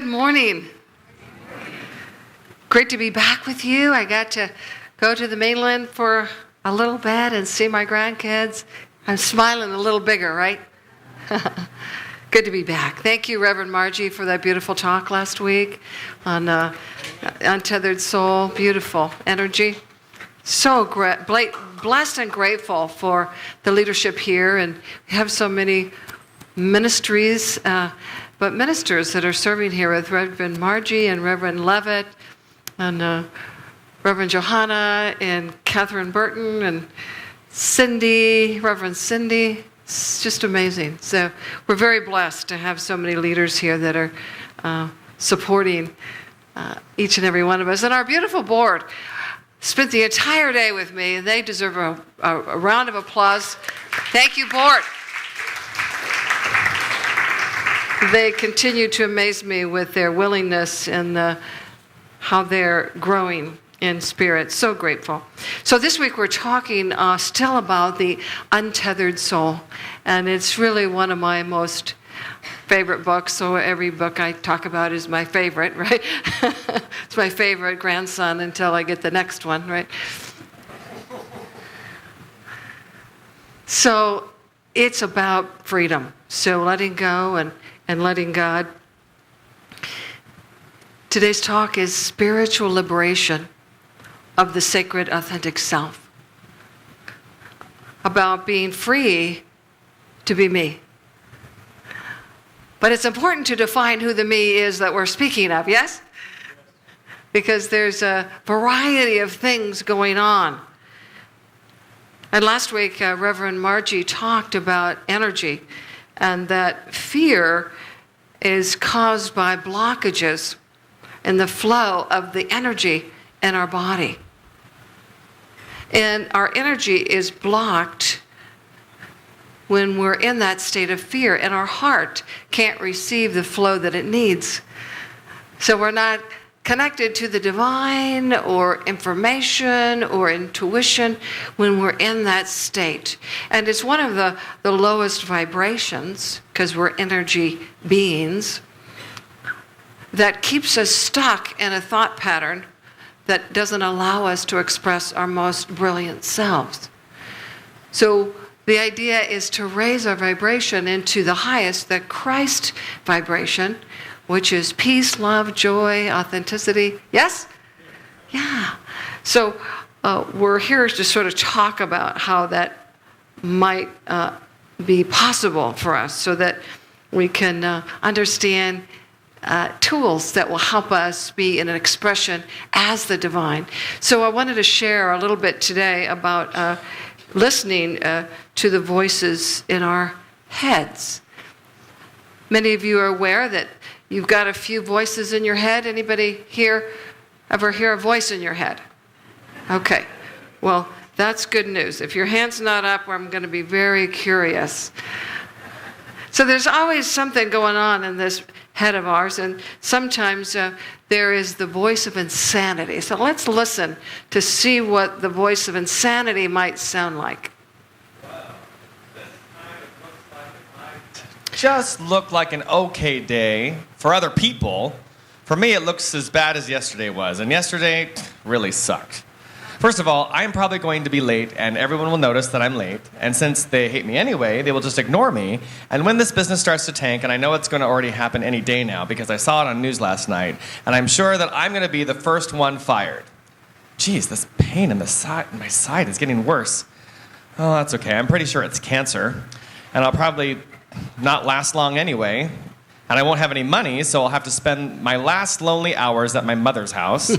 morning. Great to be back with you. I got to go to the mainland for a little bit and see my grandkids. I'm smiling a little bigger, right? Good to be back. Thank you, Reverend Margie, for that beautiful talk last week on Untethered Soul. Beautiful energy. So blessed and grateful for the leadership here. And we have so many ministries, but ministers that are serving here with Reverend Margie and Reverend Levitt and Reverend Johanna and Catherine Burton and Cindy, Reverend Cindy. It's just amazing. So we're very blessed to have so many leaders here that are supporting each and every one of us. And our beautiful board spent the entire day with me, and they deserve a round of applause. Thank you, board. They continue to amaze me with their willingness and how they're growing in spirit. So grateful. So this week we're talking still about the Untethered Soul. And it's really one of my most favorite books. So every book I talk about is my favorite, right? It's my favorite grandson until I get the next one, right? So it's about freedom. So letting go and letting God. Today's talk is spiritual liberation of the sacred, authentic self. About being free to be me. But it's important to define who the me is that we're speaking of, yes? Because there's a variety of things going on. And last week, Reverend Margie talked about energy and that fear is caused by blockages in the flow of the energy in our body. And our energy is blocked when we're in that state of fear, and our heart can't receive the flow that it needs. So we're not connected to the divine or information or intuition when we're in that state. And it's one of the lowest vibrations, because we're energy beings, that keeps us stuck in a thought pattern that doesn't allow us to express our most brilliant selves. So the idea is to raise our vibration into the highest, the Christ vibration, which is peace, love, joy, authenticity. Yes? Yeah. So we're here to sort of talk about how that might be possible for us so that we can understand tools that will help us be in an expression as the divine. So I wanted to share a little bit today about listening to the voices in our heads. Many of you are aware that you've got a few voices in your head. Anybody here ever hear a voice in your head? Okay. Well, that's good news. If your hand's not up, I'm going to be very curious. So there's always something going on in this head of ours, and sometimes there is the voice of insanity. So let's listen to see what the voice of insanity might sound like. Just looked like an okay day for other people. For me, it looks as bad as yesterday was, and yesterday really sucked. First of all, I'm probably going to be late, and everyone will notice that I'm late, and since they hate me anyway, they will just ignore me, and when this business starts to tank, and I know it's going to already happen any day now because I saw it on news last night, and I'm sure that I'm going to be the first one fired. Geez, this pain in my side is getting worse. Oh, that's okay. I'm pretty sure it's cancer, and I'll probably not last long anyway, and I won't have any money, so I'll have to spend my last lonely hours at my mother's house.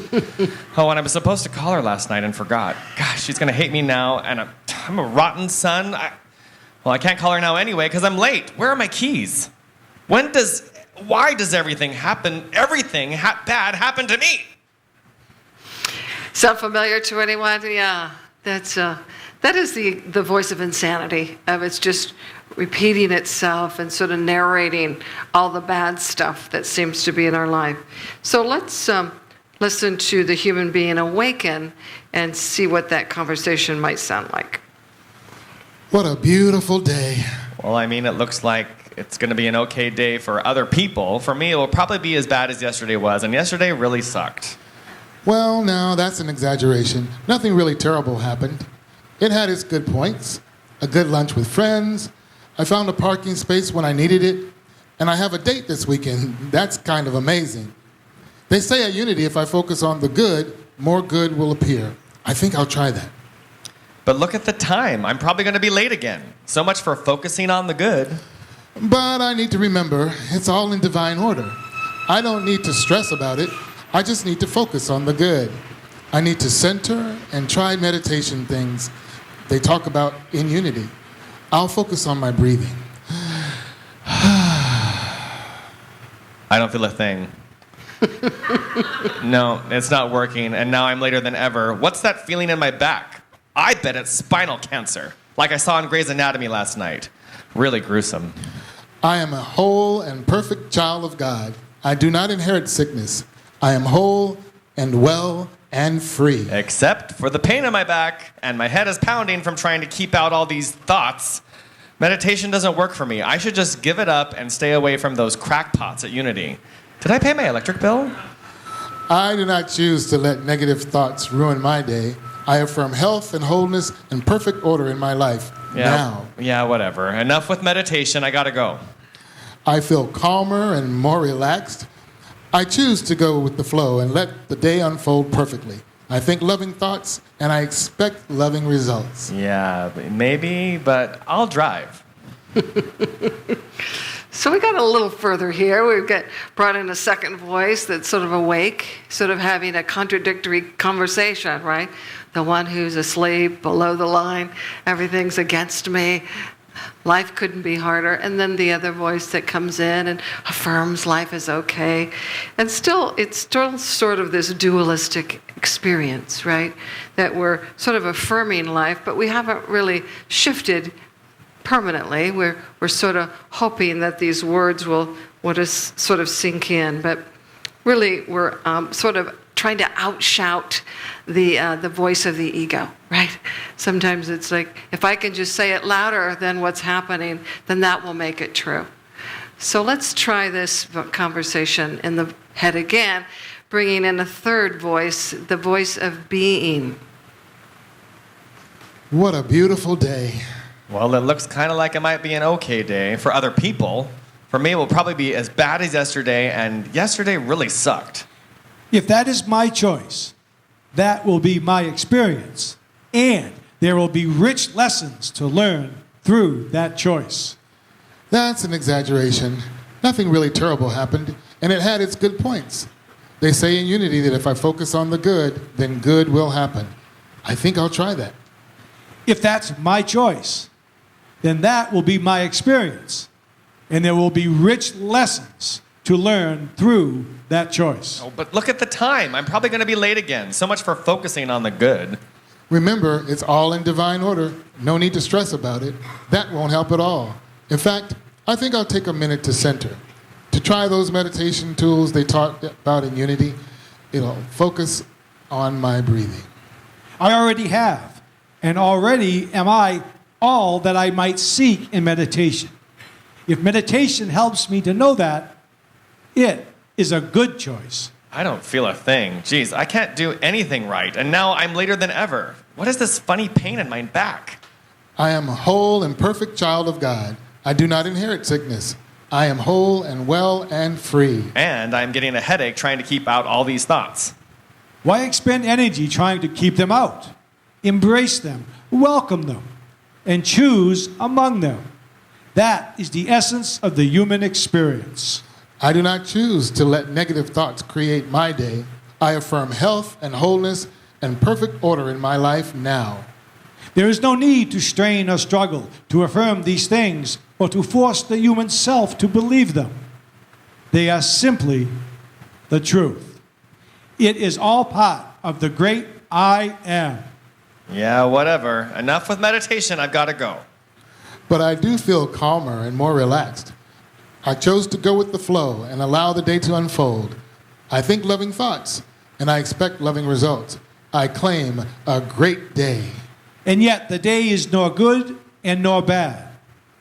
Oh, and I was supposed to call her last night and forgot. Gosh, she's going to hate me now, and I'm a rotten son. I can't call her now anyway because I'm late. Where are my keys? Why does everything bad happen to me? Sound familiar to anyone? Yeah, that is the voice of insanity. It's just repeating itself and sort of narrating all the bad stuff that seems to be in our life. So let's listen to the human being awaken and see what that conversation might sound like. What a beautiful day. Well, I mean, it looks like it's going to be an okay day for other people. For me, it will probably be as bad as yesterday was, and yesterday really sucked. Well, now that's an exaggeration. Nothing really terrible happened. It had its good points. A good lunch with friends. I found a parking space when I needed it. And I have a date this weekend. That's kind of amazing. They say at Unity, if I focus on the good, more good will appear. I think I'll try that. But look at the time. I'm probably going to be late again. So much for focusing on the good. But I need to remember, it's all in divine order. I don't need to stress about it. I just need to focus on the good. I need to center and try meditation things they talk about in Unity. I'll focus on my breathing. I don't feel a thing. No, it's not working, and now I'm later than ever. What's that feeling in my back? I bet it's spinal cancer, like I saw in Grey's Anatomy last night. Really gruesome. I am a whole and perfect child of God. I do not inherit sickness. I am whole and well and free. Except for the pain in my back, and my head is pounding from trying to keep out all these thoughts. Meditation doesn't work for me. I should just give it up and stay away from those crackpots at Unity. Did I pay my electric bill? I do not choose to let negative thoughts ruin my day. I affirm health and wholeness and perfect order in my life now. Yeah, whatever. Enough with meditation. I gotta go. I feel calmer and more relaxed. I choose to go with the flow and let the day unfold perfectly. I think loving thoughts, and I expect loving results. Yeah, maybe, but I'll drive. So we got a little further here. We've got brought in a second voice that's sort of awake, sort of having a contradictory conversation, right? The one who's asleep, below the line, everything's against me. Life couldn't be harder. And then the other voice that comes in and affirms life is okay. And still, it's still sort of this dualistic experience, right? That we're sort of affirming life, but we haven't really shifted permanently. We're sort of hoping that these words will just sort of sink in. But really, we're sort of trying to outshout the voice of the ego, right? Sometimes it's like, if I can just say it louder than what's happening, then that will make it true. So let's try this conversation in the head again, bringing in a third voice, the voice of being. What a beautiful day. Well, it looks kind of like it might be an okay day for other people. For me, it will probably be as bad as yesterday, and yesterday really sucked. If that is my choice, that will be my experience, and there will be rich lessons to learn through that choice. That's an exaggeration. Nothing really terrible happened, and it had its good points. They say in Unity that if I focus on the good, then good will happen. I think I'll try that. If that's my choice, then that will be my experience, and there will be rich lessons to learn through that choice. Oh, but look at the time. I'm probably going to be late again. So much for focusing on the good. Remember, it's all in divine order. No need to stress about it. That won't help at all. In fact, I think I'll take a minute to center, to try those meditation tools they talked about in Unity. It'll focus on my breathing. I already have, and already am I all that I might seek in meditation. If meditation helps me to know that, it is a good choice. I don't feel a thing. Geez, I can't do anything right, and now I'm later than ever. What is this funny pain in my back? I am a whole and perfect child of God. I do not inherit sickness. I am whole and well and free. And I'm getting a headache trying to keep out all these thoughts. Why expend energy trying to keep them out? Embrace them, welcome them, and choose among them. That is the essence of the human experience. I do not choose to let negative thoughts create my day. I affirm health and wholeness and perfect order in my life now. There is no need to strain or struggle to affirm these things or to force the human self to believe them. They are simply the truth. It is all part of the great I am. Yeah, whatever. Enough with meditation. I've got to go. But I do feel calmer and more relaxed. I chose to go with the flow and allow the day to unfold. I think loving thoughts, and I expect loving results. I claim a great day. And yet the day is nor good and nor bad.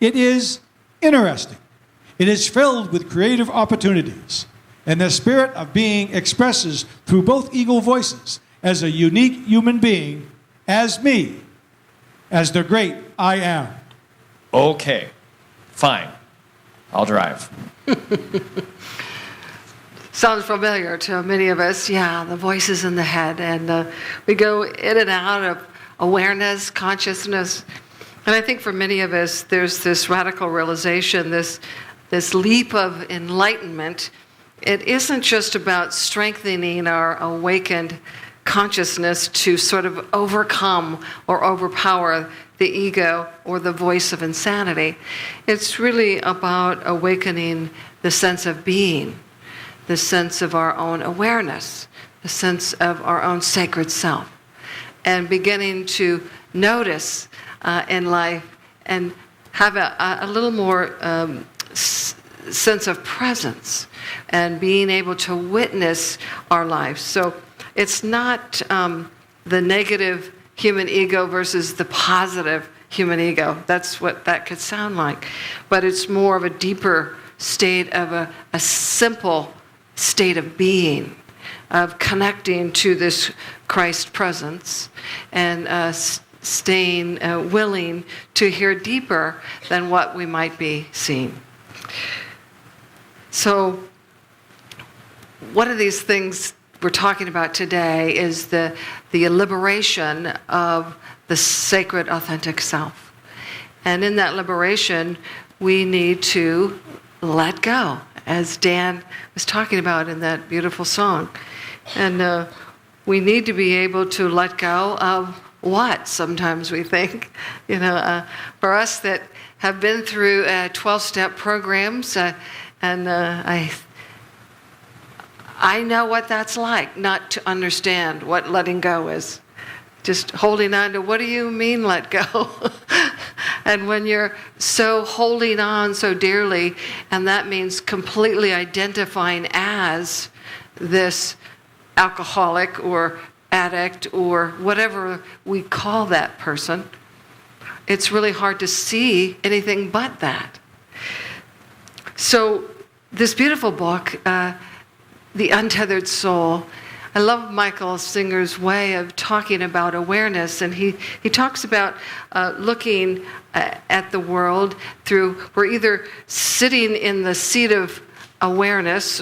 It is interesting. It is filled with creative opportunities, and the spirit of being expresses through both ego voices as a unique human being, as me, as the great I am. Okay, fine. I'll drive. Sounds familiar to many of us. Yeah, the voices in the head. And we go in and out of awareness, consciousness. And I think for many of us, there's this radical realization, this leap of enlightenment. It isn't just about strengthening our awakened consciousness to sort of overcome or overpower the ego or the voice of insanity. It's really about awakening the sense of being, the sense of our own awareness, the sense of our own sacred self, and beginning to notice in life and have a little more sense of presence and being able to witness our lives. So it's not the negative human ego versus the positive human ego. That's what that could sound like. But it's more of a deeper state of a simple state of being, of connecting to this Christ presence and staying willing to hear deeper than what we might be seeing. So one of these things we're talking about today is the liberation of the sacred authentic self. And in that liberation, we need to let go, as Dan was talking about in that beautiful song. And we need to be able to let go of what, sometimes we think. For us that have been through 12-step programs, and I know what that's like, not to understand what letting go is. Just holding on to, what do you mean let go? And when you're so holding on so dearly, and that means completely identifying as this alcoholic or addict or whatever we call that person, it's really hard to see anything but that. So this beautiful book, The Untethered Soul, I love Michael Singer's way of talking about awareness, and he talks about looking at the world through, we're either sitting in the seat of awareness,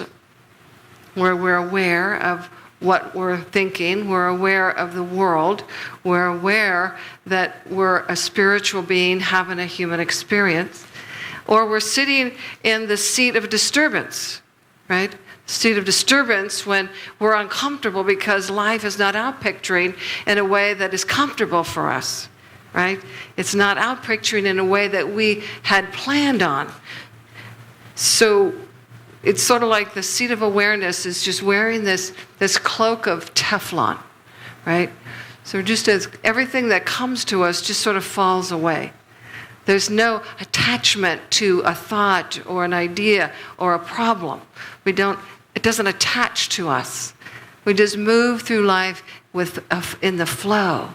where we're aware of what we're thinking, we're aware of the world, we're aware that we're a spiritual being having a human experience, or we're sitting in the seat of disturbance, right? Seat of disturbance when we're uncomfortable because life is not out-picturing in a way that is comfortable for us, right? It's not out-picturing in a way that we had planned on. So it's sort of like the seat of awareness is just wearing this cloak of Teflon, right? So just as everything that comes to us just sort of falls away. There's no attachment to a thought or an idea or a problem. It doesn't attach to us. We just move through life in the flow.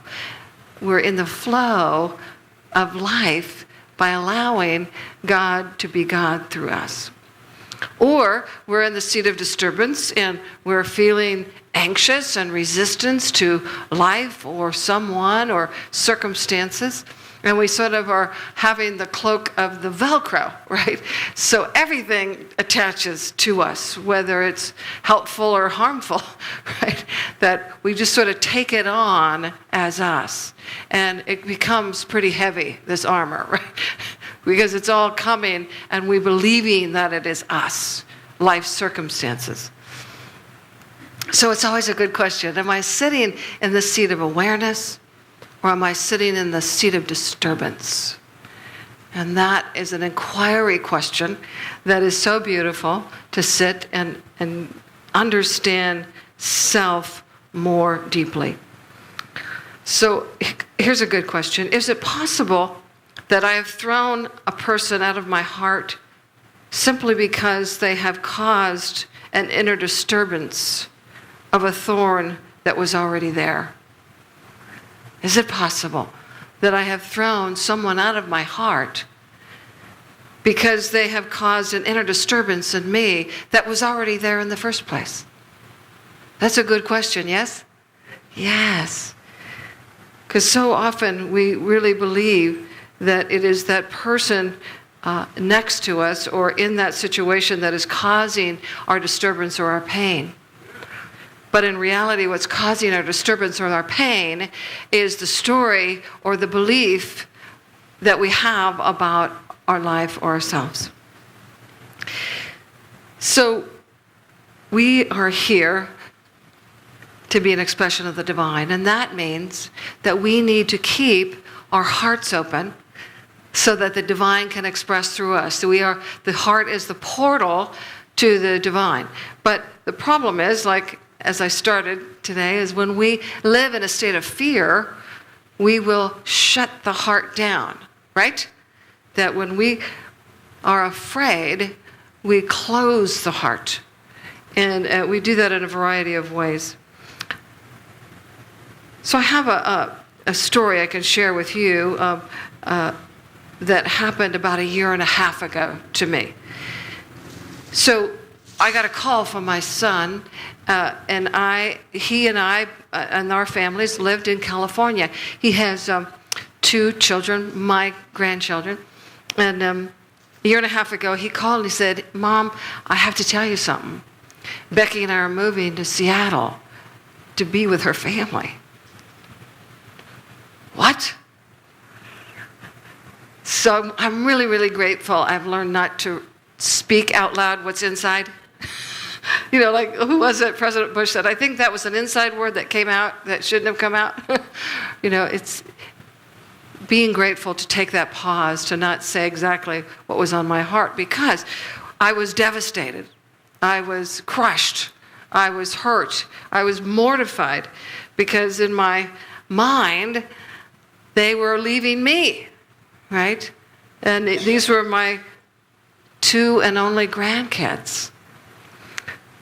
We're in the flow of life by allowing God to be God through us. Or we're in the seat of disturbance and we're feeling anxious and resistance to life or someone or circumstances. And we sort of are having the cloak of the Velcro, right? So everything attaches to us, whether it's helpful or harmful, right? That we just sort of take it on as us. And it becomes pretty heavy, this armor, right? Because it's all coming and we believing that it is us, life circumstances. So it's always a good question. Am I sitting in the seat of awareness? Or am I sitting in the seat of disturbance? And that is an inquiry question that is so beautiful to sit and understand self more deeply. So here's a good question. Is it possible that I have thrown a person out of my heart simply because they have caused an inner disturbance of a thorn that was already there? Is it possible that I have thrown someone out of my heart because they have caused an inner disturbance in me that was already there in the first place? That's a good question, yes? Yes. Because so often we really believe that it is that person next to us or in that situation that is causing our disturbance or our pain. But in reality, what's causing our disturbance or our pain is the story or the belief that we have about our life or ourselves. So we are here to be an expression of the divine, and that means that we need to keep our hearts open so that the divine can express through us. So the heart is the portal to the divine. But the problem is, like as I started today, is when we live in a state of fear, we will shut the heart down, right? That when we are afraid, we close the heart. And we do that in a variety of ways. So I have a story I can share with you that happened about 1.5 years ago to me. So I got a call from my son, and he and I and our families lived in California. He has 2 children, my grandchildren, and 1.5 years ago he called and he said, "Mom, I have to tell you something. Becky and I are moving to Seattle to be with her family." What? So I'm really, really grateful. I've learned not to speak out loud what's inside. You know, like, who was it? President Bush said, I think that was an inside word that came out that shouldn't have come out. You know, it's being grateful to take that pause, to not say exactly what was on my heart, because I was devastated. I was crushed. I was hurt. I was mortified, because in my mind, they were leaving me, right? And these were my 2 and only grandkids.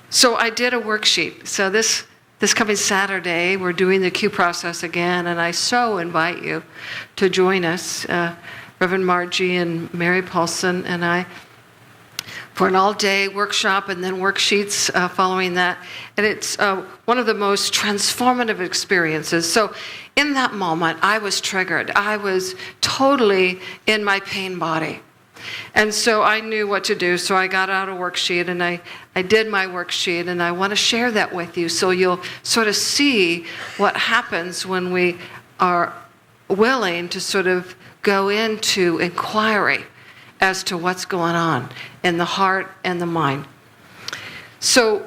So I did a worksheet. So this coming Saturday, we're doing the Q process again, and I so invite you to join us, Reverend Margie and Mary Paulson and I, for an all-day workshop and then worksheets following that. And it's one of the most transformative experiences. So in that moment, I was triggered. I was totally in my pain body. And so I knew what to do. So I got out a worksheet and I did my worksheet, and I want to share that with you so you'll sort of see what happens when we are willing to sort of go into inquiry as to what's going on in the heart and the mind. So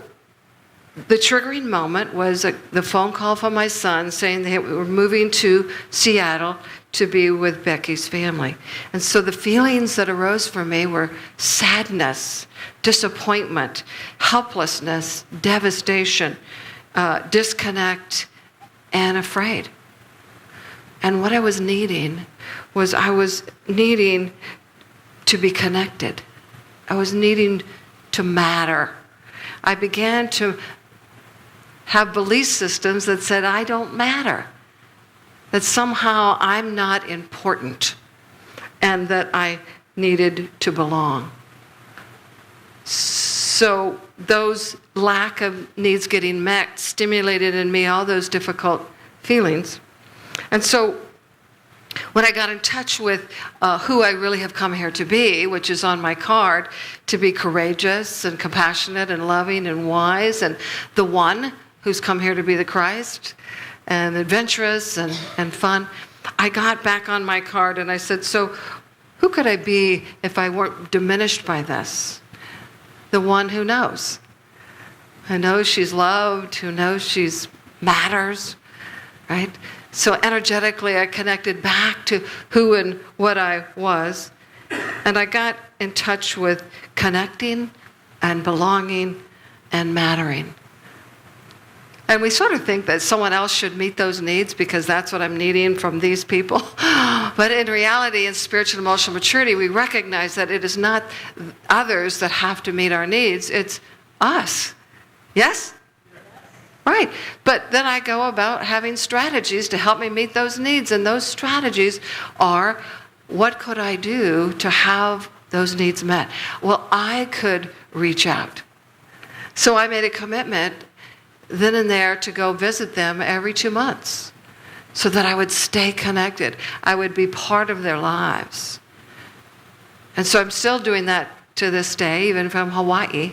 the triggering moment was the phone call from my son saying that we were moving to Seattle to be with Becky's family. And so the feelings that arose for me were sadness, disappointment, helplessness, devastation, disconnect, and afraid. And what I was needing was to be connected. I was needing to matter. I began to have belief systems that said I don't matter, that somehow I'm not important, and that I needed to belong. So those lack of needs getting met stimulated in me all those difficult feelings. And so when I got in touch with who I really have come here to be, which is on my card, to be courageous and compassionate and loving and wise, and the one who's come here to be the Christ, and adventurous and fun, I got back on my card and I said, so who could I be if I weren't diminished by this? The one who knows she's loved, who knows she's matters, right? So energetically, I connected back to who and what I was. And I got in touch with connecting and belonging and mattering. And we sort of think that someone else should meet those needs because that's what I'm needing from these people. But in reality, in spiritual and emotional maturity, we recognize that it is not others that have to meet our needs. It's us. Yes? Right. But then I go about having strategies to help me meet those needs. And those strategies are, what could I do to have those needs met. Well, I could reach out. So I made a commitment then and there to go visit them every 2 months so that I would stay connected. I would be part of their lives. And so I'm still doing that to this day, even from Hawaii,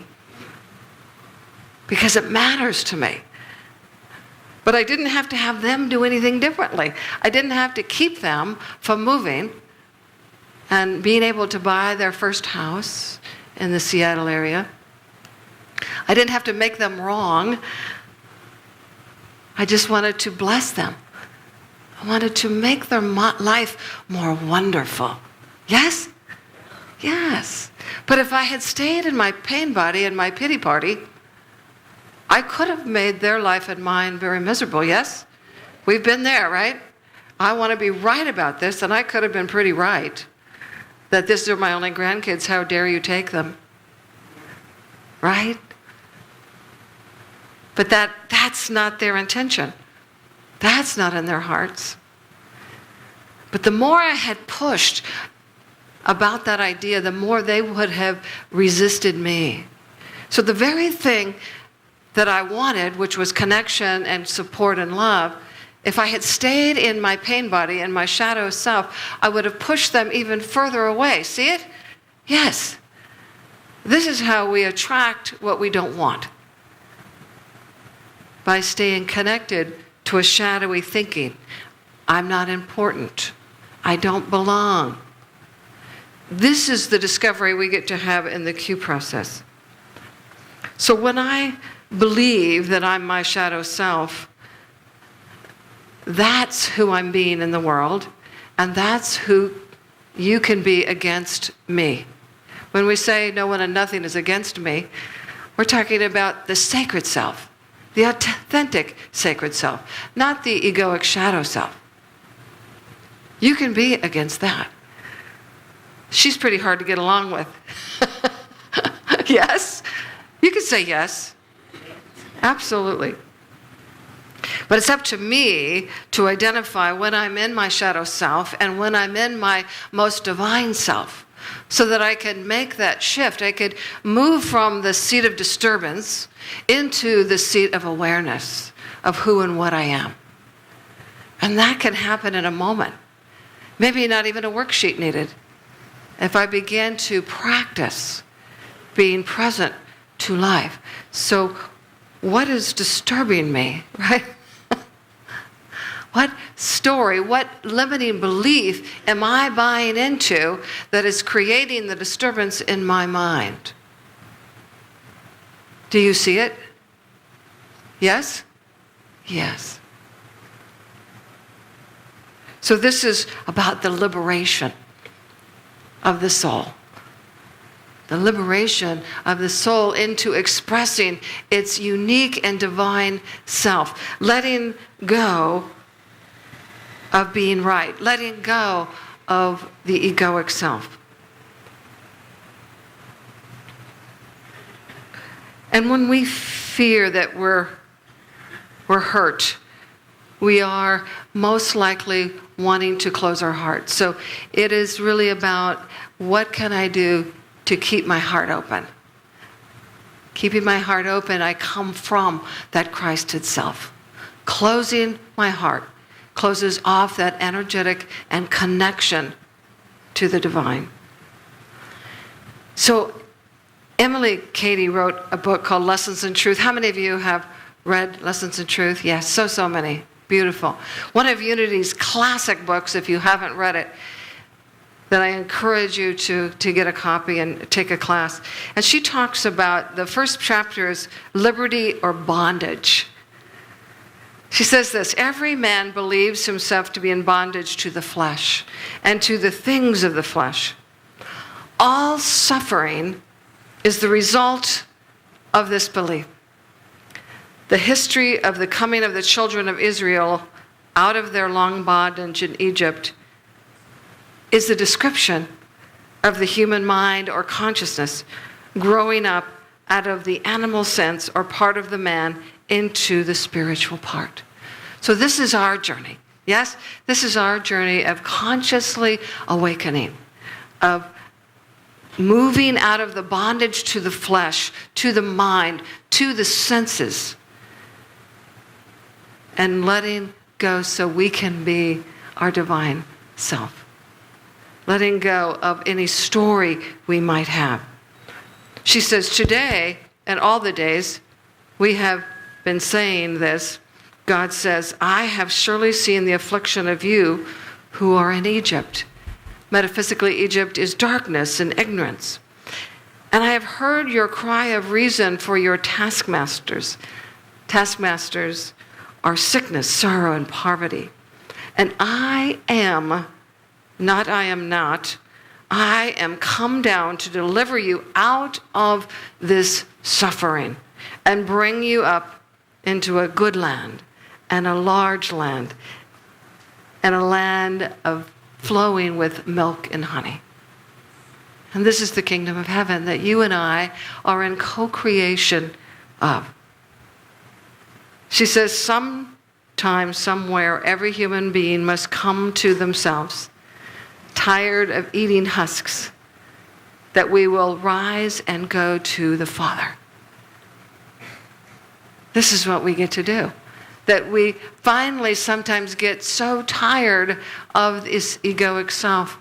because it matters to me. But I didn't have to have them do anything differently. I didn't have to keep them from moving and being able to buy their first house in the Seattle area. I didn't have to make them wrong. I just wanted to bless them. I wanted to make their life more wonderful. Yes? Yes. But if I had stayed in my pain body and my pity party, I could have made their life and mine very miserable, yes? We've been there, right? I want to be right about this, and I could have been pretty right. That these are my only grandkids, how dare you take them? Right? But that's not their intention. That's not in their hearts. But the more I had pushed about that idea, the more they would have resisted me. So the very thing that I wanted, which was connection and support and love, if I had stayed in my pain body and my shadow self, I would have pushed them even further away. See it? Yes. This is how we attract what we don't want. By staying connected to a shadowy thinking. I'm not important. I don't belong. This is the discovery we get to have in the Q process. So when I believe that I'm my shadow self, that's who I'm being in the world, and that's who you can be against me. When we say no one and nothing is against me, we're talking about the sacred self, the authentic sacred self, not the egoic shadow self. You can be against that. She's pretty hard to get along with. Yes? You can say yes. Absolutely. But it's up to me to identify when I'm in my shadow self and when I'm in my most divine self, so that I can make that shift. I could move from the seat of disturbance into the seat of awareness of who and what I am. And that can happen in a moment. Maybe not even a worksheet needed. If I begin to practice being present to life. So what is disturbing me, right? What story, what limiting belief am I buying into that is creating the disturbance in my mind? Do you see it? Yes? Yes. So this is about the liberation of the soul. The liberation of the soul into expressing its unique and divine self. Letting go of being right. Letting go of the egoic self. And when we fear that we're hurt, we are most likely wanting to close our heart. So it is really about, what can I do to keep my heart open? Keeping my heart open, I come from that Christ itself. Closing my heart closes off that energetic and connection to the divine. So Emily Cady wrote a book called Lessons in Truth. How many of you have read Lessons in Truth? Yes, so many. Beautiful. One of Unity's classic books, if you haven't read it, that I encourage you to get a copy and take a class. And she talks about, the first chapter is liberty or bondage. She says this: every man believes himself to be in bondage to the flesh and to the things of the flesh. All suffering is the result of this belief. The history of the coming of the children of Israel out of their long bondage in Egypt is the description of the human mind or consciousness growing up out of the animal sense or part of the man into the spiritual part. So this is our journey. Yes? This is our journey of consciously awakening, of moving out of the bondage to the flesh, to the mind, to the senses, and letting go so we can be our divine self. Letting go of any story we might have. She says, today and all the days we have been saying this, God says, I have surely seen the affliction of you who are in Egypt. Metaphysically, Egypt is darkness and ignorance. And I have heard your cry of reason for your taskmasters. Taskmasters are sickness, sorrow, and poverty. And I am not, I am come down to deliver you out of this suffering and bring you up into a good land and a large land and a land of flowing with milk and honey. And this is the kingdom of heaven that you and I are in co-creation of. She says, sometime, somewhere, every human being must come to themselves, tired of eating husks, that we will rise and go to the Father. This is what we get to do. That we finally sometimes get so tired of this egoic self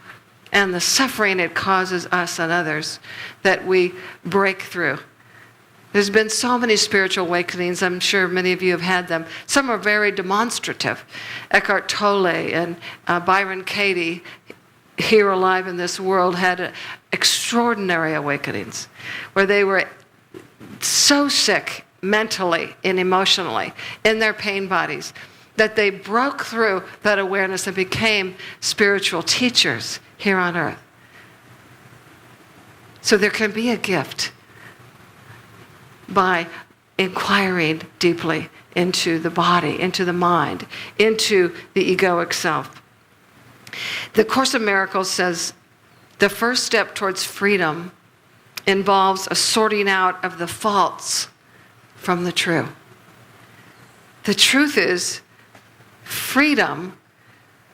and the suffering it causes us and others that we break through. There's been so many spiritual awakenings. I'm sure many of you have had them. Some are very demonstrative. Eckhart Tolle and Byron Katie, here alive in this world, had extraordinary awakenings where they were so sick mentally and emotionally in their pain bodies that they broke through that awareness and became spiritual teachers here on earth. So there can be a gift by inquiring deeply into the body, into the mind, into the egoic self. The Course in Miracles says the first step towards freedom involves a sorting out of the false from the true. The truth is, freedom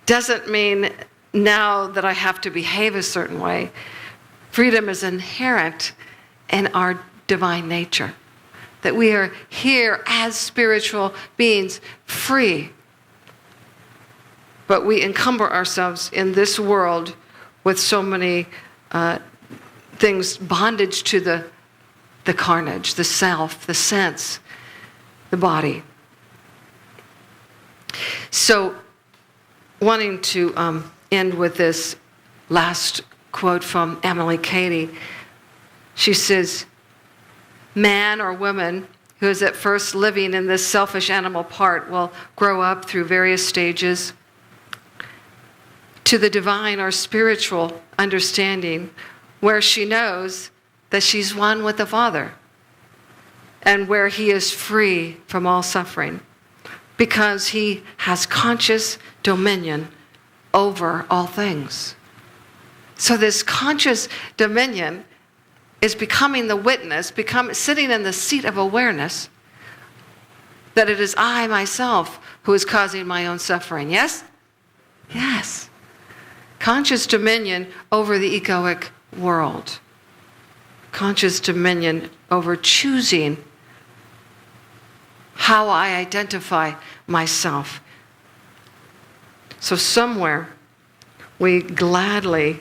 doesn't mean now that I have to behave a certain way. Freedom is inherent in our divine nature. That we are here as spiritual beings, free. But we encumber ourselves in this world with so many things, bondage to the carnage, the self, the sense, the body. So, wanting to end with this last quote from Emily Cady, she says, man or woman who is at first living in this selfish animal part will grow up through various stages to the divine or spiritual understanding where she knows that she's one with the Father and where he is free from all suffering because he has conscious dominion over all things. So this conscious dominion is becoming the witness, sitting in the seat of awareness that it is I myself who is causing my own suffering. Yes? Yes. Conscious dominion over the egoic world. Conscious dominion over choosing how I identify myself. So somewhere we gladly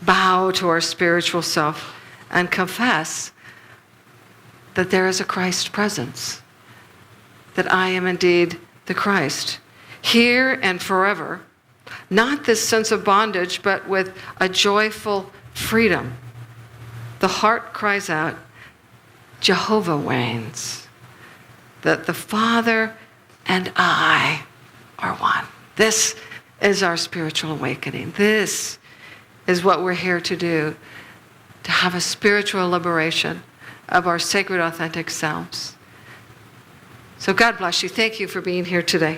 bow to our spiritual self and confess that there is a Christ presence, that I am indeed the Christ, here and forever. Not this sense of bondage, but with a joyful freedom. The heart cries out, Jehovah reigns, that the Father and I are one. This is our spiritual awakening. This is what we're here to do, to have a spiritual liberation of our sacred, authentic selves. So God bless you. Thank you for being here today.